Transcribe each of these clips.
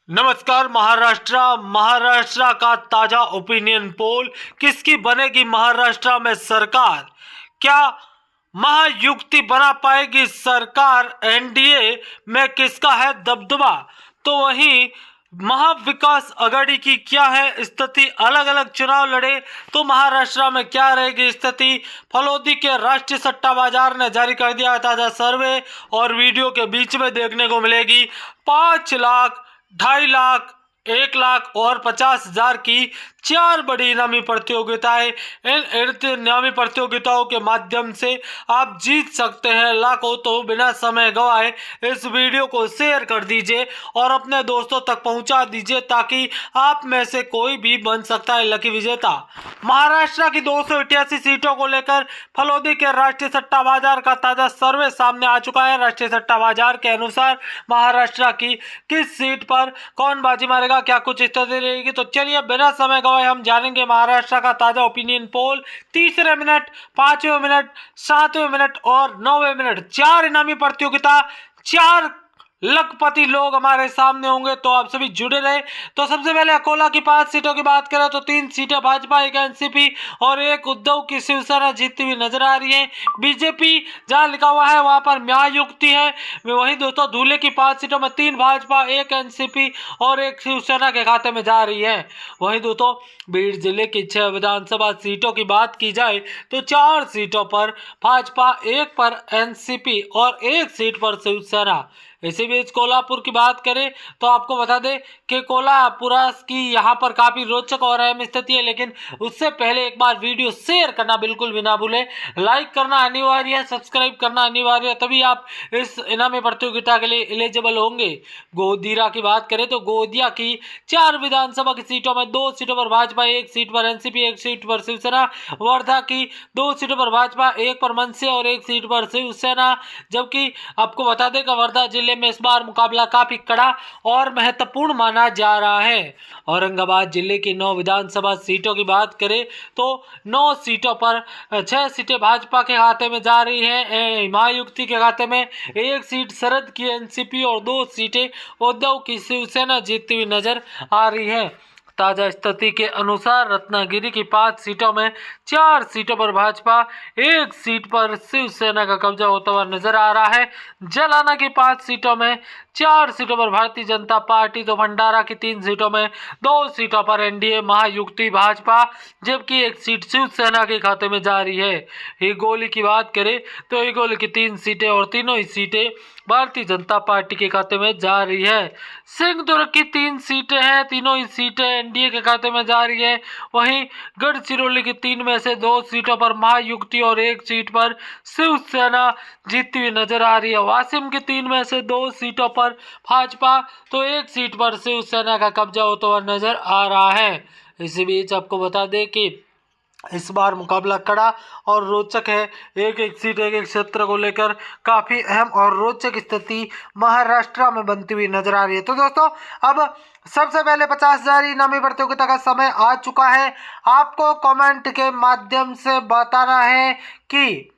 नमस्कार। महाराष्ट्र का ताजा ओपिनियन पोल, किसकी बनेगी महाराष्ट्र में सरकार? क्या महायुति बना पाएगी सरकार? एनडीए में किसका है दबदबा? तो वहीं महाविकास आघाड़ी की क्या है स्थिति? अलग अलग चुनाव लड़े तो महाराष्ट्र में क्या रहेगी स्थिति? फलोदी के राष्ट्रीय सट्टा बाजार ने जारी कर दिया ताजा सर्वे और वीडियो के बीच में देखने को मिलेगी 5 लाख, 2.5 लाख, 1 लाख और 50,000 की 4 बड़ी इनामी प्रतियोगिताएं। इन इनामी प्रतियोगिताओं के माध्यम से आप जीत सकते हैं लाखों। तो बिना समय गवाए इस वीडियो को शेयर कर दीजिए और अपने दोस्तों तक पहुंचा दीजिए ताकि आप में से कोई भी बन सकता है लकी विजेता। महाराष्ट्र की 288 सीटों को लेकर फलोदी के राष्ट्रीय सट्टा बाजार का ताजा सर्वे सामने आ चुका है। राष्ट्रीय सट्टा बाजार के अनुसार महाराष्ट्र की किस सीट पर कौन बाजी मारेगा, क्या कुछ स्थिति रहेगी, तो चलिए बिना समय गवाए हम जानेंगे महाराष्ट्र का ताजा ओपिनियन पोल। तीसरे मिनट, 5वें मिनट, 7वें मिनट और 9वें मिनट 4 इनामी प्रतियोगिता, 4 लखपति लोग हमारे सामने होंगे, तो आप सभी जुड़े रहे। तो सबसे पहले अकोला की 5 सीटों की बात करें तो 3 सीटें भाजपा, 1 एनसीपी और 1 उद्धव की शिवसेना जीतती हुई नजर आ रही है। बीजेपी जहां लिखा हुआ है वहां पर महायुति है। वहीं दोस्तों धूले की 5 सीटों में 3 भाजपा, 1 एनसीपी और 1 शिवसेना के खाते में जा रही है। वहीं दोस्तों बीड़ जिले की 6 विधानसभा सीटों की बात की जाए तो 4 सीटों पर भाजपा, 1 पर एनसीपी और 1 सीट पर शिवसेना। इसी बीच कोल्हापुर की बात करें तो आपको बता दें कि कोल्हापुर की यहाँ पर काफी रोचक और अहम स्थिति है, लेकिन उससे पहले एक बार वीडियो शेयर करना बिल्कुल भी ना भूलें। लाइक करना अनिवार्य है, सब्सक्राइब करना अनिवार्य है, तभी आप इस इनामी प्रतियोगिता के लिए एलिजिबल होंगे। गोदिया की बात करें तो गोदिया की 4 विधानसभा की सीटों में 2 सीटों पर भाजपा, 1 सीट पर एनसीपी, 1 सीट पर शिवसेना। वर्धा की 2 सीटों पर भाजपा, 1 पर मनसे और 1 सीट पर शिवसेना। जबकि आपको बता दें कि वर्धा जिले में इस बार मुकाबला काफी कड़ा और महत्वपूर्ण माना जा रहा है। औरंगाबाद जिले की 9 विधानसभा सीटों की बात करें तो 9 सीटों पर 6 सीटें भाजपा के खाते में जा रही है, महायुति के खाते में 1 सीट शरद की एनसीपी और 2 सीटें उद्धव की शिवसेना जीतती हुई नजर आ रही है। ताजा स्थिति के अनुसार रत्नागिरी की 5 सीटों में 4 सीटों पर भाजपा, 1 सीट पर शिवसेना का कब्जा होता हुआ नजर आ रहा है। जलाना की 5 सीटों में 4 सीटों पर भारतीय जनता पार्टी, तो भंडारा की 3 सीटों में 2 सीटों पर एनडीए महायुति भाजपा, जबकि 1 सीट शिवसेना के खाते में जा रही है। हिगोली की बात करें तो हिगोली की 3 सीटें और तीनों ही सीटें भारतीय जनता पार्टी के खाते में जा रही है। सिंहदुर्ग की 3 सीटें हैं, तीनों ही सीटें एनडीए के खाते में जा रही है। वहीं गढ़चिरौली की 3 में से 2 सीटों पर महायुति और 1 सीट पर शिवसेना जीतती हुई नजर आ रही है। वासिम की 3 में से 2 सीटों पर भाजपा, तो 1 सीट पर शिवसेना का कब्जा होता हुआ नजर आ रहा है। इसी बीच आपको बता दें कि इस बार मुकाबला कड़ा और रोचक है। एक एक सीट, एक एक क्षेत्र को लेकर काफी अहम और रोचक स्थिति महाराष्ट्र में बनती हुई नजर आ रही है। तो दोस्तों अब सबसे पहले 50,000 इनामी प्रतियोगिता का समय आ चुका है। आपको कमेंट के माध्यम से बताना है कि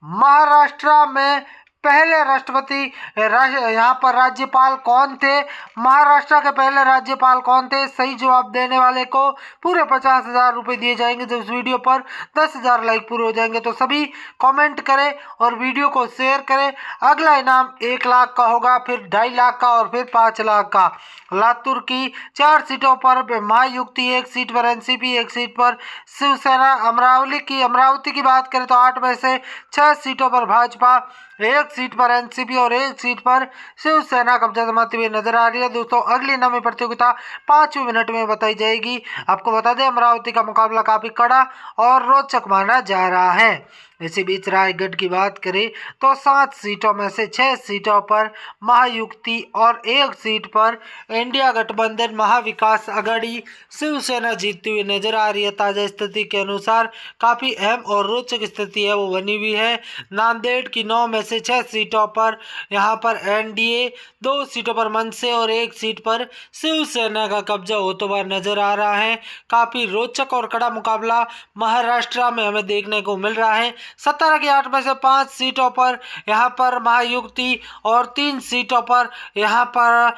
महाराष्ट्र में पहले राष्ट्रपति यहाँ पर राज्यपाल कौन थे, महाराष्ट्र के पहले राज्यपाल कौन थे। सही जवाब देने वाले को पूरे 50,000 रुपये दिए जाएंगे। जब इस वीडियो पर 10,000 लाइक पूरे हो जाएंगे तो सभी कमेंट करें और वीडियो को शेयर करें। अगला इनाम 1 लाख का होगा, फिर 2.5 लाख का और फिर 5 लाख का। लातूर की 4 सीटों पर महायुति, 1 सीट पर एनसीपी, 1 सीट पर शिवसेना। अमरावती की बात करें तो 8 में से 6 सीटों पर भाजपा, 1 सीट पर एनसीपी और 1 सीट पर शिवसेना कब्जा जमाती हुई नजर आ रही है। दोस्तों अगली इनामी प्रतियोगिता 5वें मिनट में बताई जाएगी। आपको बता दें अमरावती का मुकाबला काफी कड़ा और रोचक माना जा रहा है। इसी बीच रायगढ़ की बात करें तो 7 सीटों में से 6 सीटों पर महायुति और 1 सीट पर इंडिया गठबंधन महाविकास आघाड़ी शिवसेना जीतती हुई नजर आ रही है। ताजा स्थिति के अनुसार काफी अहम और रोचक स्थिति है वो बनी हुई है। नांदेड़ की 9 में से 6 6 सीटों पर यहाँ पर एनडीए, 2 सीटों पर मनसे और 1 सीट पर शिवसेना का कब्जा होता हुआ नजर आ रहा है। काफी रोचक और कड़ा मुकाबला महाराष्ट्र में हमें देखने को मिल रहा है। 17 की 8 में से 5 सीटों पर यहाँ पर महायुति और 3 सीटों पर यहाँ पर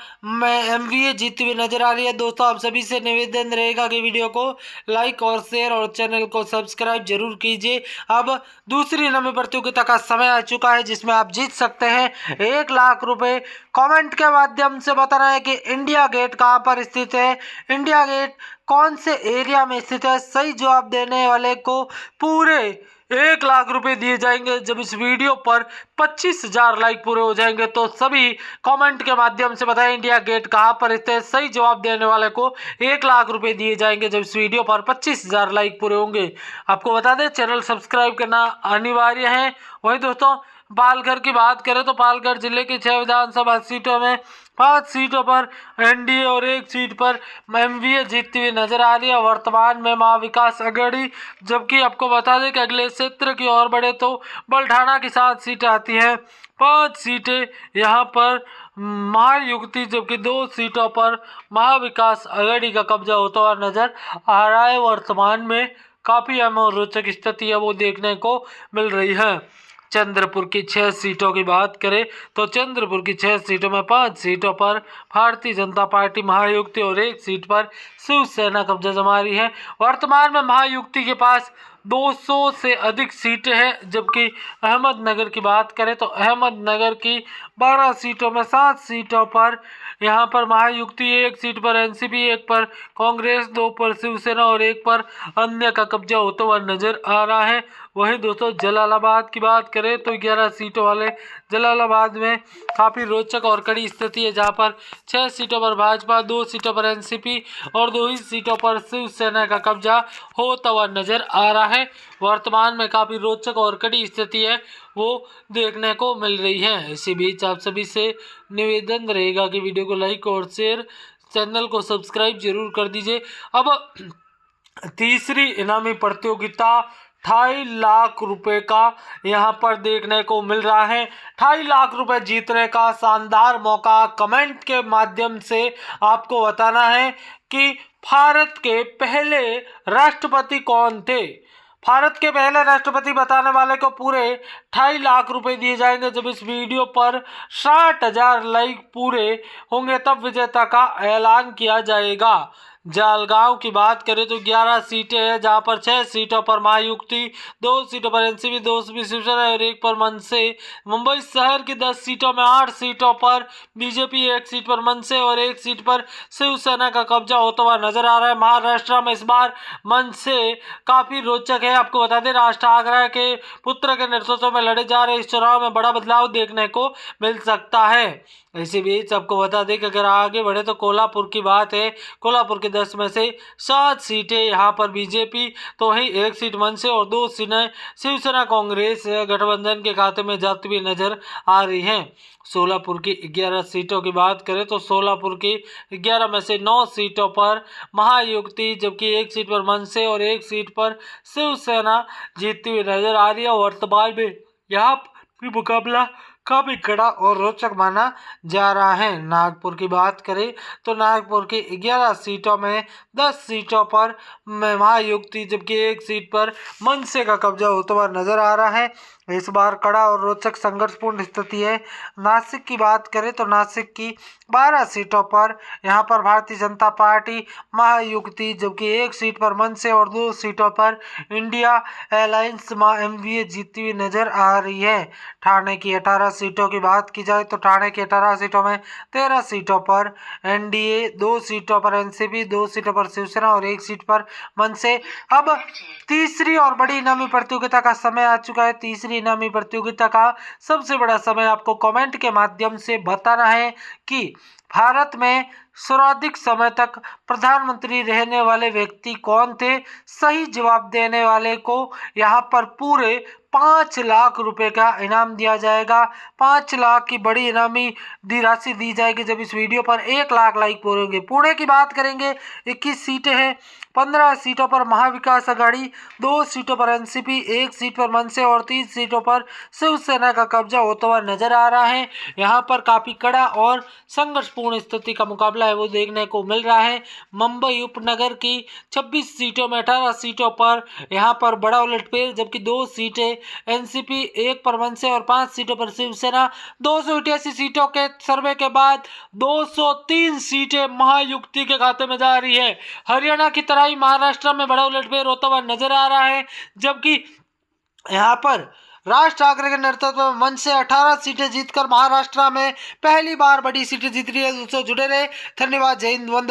एमवीए जीती हुई नजर आ रही है। दोस्तों, आप सभी से निवेदन रहेगा कि वीडियो को लाइक और शेयर और चैनल को सब्सक्राइब जरूर कीजिए। अब दूसरी नवी प्रतियोगिता का समय आ चुका है जिसमें आप जीत सकते हैं 1 लाख रुपए। कमेंट के माध्यम से बताना है कि इंडिया गेट कहां पर स्थित है, इंडिया गेट कौन से एरिया में स्थित है। सही जवाब देने वाले को पूरे 1 लाख रुपए दिए जाएंगे। जब इस वीडियो पर 25,000 लाइक पूरे हो जाएंगे तो सभी कमेंट के माध्यम से बताएं इंडिया गेट कहां पर स्थित है। सही जवाब देने वाले को 1 लाख रुपए दिए जाएंगे जब इस वीडियो पर 25,000 लाइक पूरे होंगे। आपको बता दें, चैनल सब्सक्राइब करना अनिवार्य है। वहीं दोस्तों, पालघर की बात करें तो पालघर जिले की 6 विधानसभा सीटों में 5 सीटों पर एनडीए और 1 सीट पर एमवीए जीतती हुई नजर आ रही है। वर्तमान में महाविकास अघाड़ी, जबकि आपको बता दें कि अगले क्षेत्र की ओर बढ़े तो बलढाणा की 7 सीटें आती हैं। 5 सीटें यहाँ पर महायुति, जबकि 2 सीटों पर महाविकास अघाड़ी का कब्जा होता हुआ नजर आ रहा है। वर्तमान में काफी अहम और रोचक स्थिति है वो देखने को मिल रही है। चंद्रपुर की 6 सीटों की बात करें तो चंद्रपुर की 6 सीटों में 5 सीटों पर भारतीय जनता पार्टी महायुति और 1 सीट पर शिवसेना कब्जा जमा रही है। वर्तमान में महायुति के पास 200 से अधिक सीटें हैं, जबकि अहमदनगर की बात करें तो अहमदनगर की 12 सीटों में 7 सीटों पर यहाँ पर महायुति, 1 सीट पर एनसीपी, 1 पर कांग्रेस, 2 पर शिवसेना और 1 पर अन्य का कब्जा होता हुआ नजर आ रहा है। वहीं दोस्तों, जलालाबाद की बात करें तो 11 सीटों वाले जलालाबाद में काफ़ी रोचक और कड़ी स्थिति है, जहां पर 6 सीटों पर भाजपा, 2 सीटों पर एनसीपी और 2 ही सीटों पर शिवसेना का कब्जा होता हुआ नजर आ रहा है। वर्तमान में काफ़ी रोचक और कड़ी स्थिति है वो देखने को मिल रही है। इसी बीच आप सभी से निवेदन रहेगा कि वीडियो को लाइक और शेयर, चैनल को सब्सक्राइब जरूर कर दीजिए। अब तीसरी इनामी प्रतियोगिता 2.5 लाख रुपए का यहाँ पर देखने को मिल रहा है। 2.5 लाख रुपए जीतने का शानदार मौका। कमेंट के माध्यम से आपको बताना है कि भारत के पहले राष्ट्रपति कौन थे। भारत के पहले राष्ट्रपति बताने वाले को पूरे 2.5 लाख रुपए दिए जाएंगे। जब इस वीडियो पर 60,000 लाइक पूरे होंगे तब विजेता का ऐलान किया जाएगा। जलगांव की बात करें तो 11 सीटें हैं, जहां पर 6 सीटों पर महायुति, 2 सीटों पर एनसीपी, 2 सीटों शिवसेना और 1 पर मनसे। मुंबई शहर की 10 सीटों में 8 सीटों पर बीजेपी, 1 सीट पर मनसे और 1 सीट पर शिवसेना का कब्जा होता हुआ नजर आ रहा है। महाराष्ट्र में इस बार मनसे काफी रोचक है। आपको बता दें, राज ठाकरे के पुत्र के नेतृत्व में लड़े जा रहे इस चुनाव में बड़ा बदलाव देखने को मिल सकता है। इसी बीच आपको बता दें कि अगर आगे बढ़े तो कोल्हापुर की बात है। कोल्हापुर के 10 में से 7 सीटें यहाँ पर बीजेपी, तो वहीं 1 सीट मनसे और 2 सीटें शिवसेना कांग्रेस गठबंधन के खाते में जाती हुई नजर आ रही हैं। सोलापुर की 11 सीटों की बात करें तो सोलापुर की 11 में से 9 सीटों पर महायुति, जबकि 1 सीट पर मनसे और 1 सीट पर शिवसेना जीतती हुई नजर आ रही है। वर्तमान में यहाँ भी मुकाबला काफी कड़ा और रोचक माना जा रहा है। नागपुर की बात करें तो नागपुर की 11 सीटों में 10 सीटों पर महायुति, जबकि 1 सीट पर मनसे का कब्जा होता हुआ नजर आ रहा है। इस बार कड़ा और रोचक संघर्षपूर्ण स्थिति है। नासिक की बात करें तो नासिक की 12 सीटों पर यहाँ पर भारतीय जनता पार्टी महायुति, जबकि 1 सीट पर मनसे और 2 सीटों पर इंडिया अलायंस एमवीए जीतती हुई नजर आ रही है। ठाणे की 18 सीटों की बात की जाए तो ठाणे की 18 सीटों में 13 सीटों पर एनडीए, 2 सीटों पर एनसीपी, 2 सीटों पर शिवसेना और 1 सीट पर मनसे। अब तीसरी और बड़ी इनामी प्रतियोगिता का समय आ चुका है। तीसरी इनामी प्रतियोगिता का सबसे बड़ा समय आपको कमेंट के माध्यम से बताना है कि भारत में सर्वाधिक समय तक प्रधानमंत्री रहने वाले व्यक्ति कौन थे? सही जवाब देने वाले को यहाँ पर पूरे 5 लाख रुपए का इनाम दिया जाएगा। 5 लाख की बड़ी इनामी राशि दी जाएगी जब इस वीडियो पर 1 लाख लाइक पूरे होंगे। पुणे की बात करेंगे, 21 सीटें हैं, 15 सीटों पर महाविकास आघाड़ी, 2 सीटों पर एनसीपी, 1 सीट पर मनसे और 3 सीटों पर शिवसेना का कब्जा होता हुआ नजर आ रहा है। यहाँ पर काफी कड़ा और संघर्षपूर्ण स्थिति का मुकाबला है वो देखने को मिल रहा है। मुंबई उपनगर की 26 सीटों में 18 सीटों पर यहाँ पर बड़ा उलटफेर, जबकि 2 सीटें एनसीपी, 1 पर मनसे और 5 सीटों पर शिवसेना। 288 सीटों के सर्वे के बाद 203 सीटें महायुक्ति के खाते में जा रही है। हरियाणा की तरह ही महाराष्ट्र में बड़ा उलटफेर होता हुआ नजर आ रहा है, जबकि यहाँ पर राज ठाकरे के नेतृत्व में मन से 18 सीटें जीतकर महाराष्ट्र में पहली बार बड़ी सीटें जीत रही है। दोस्तों जुड़े रहे, धन्यवाद, जय हिंद, वंदे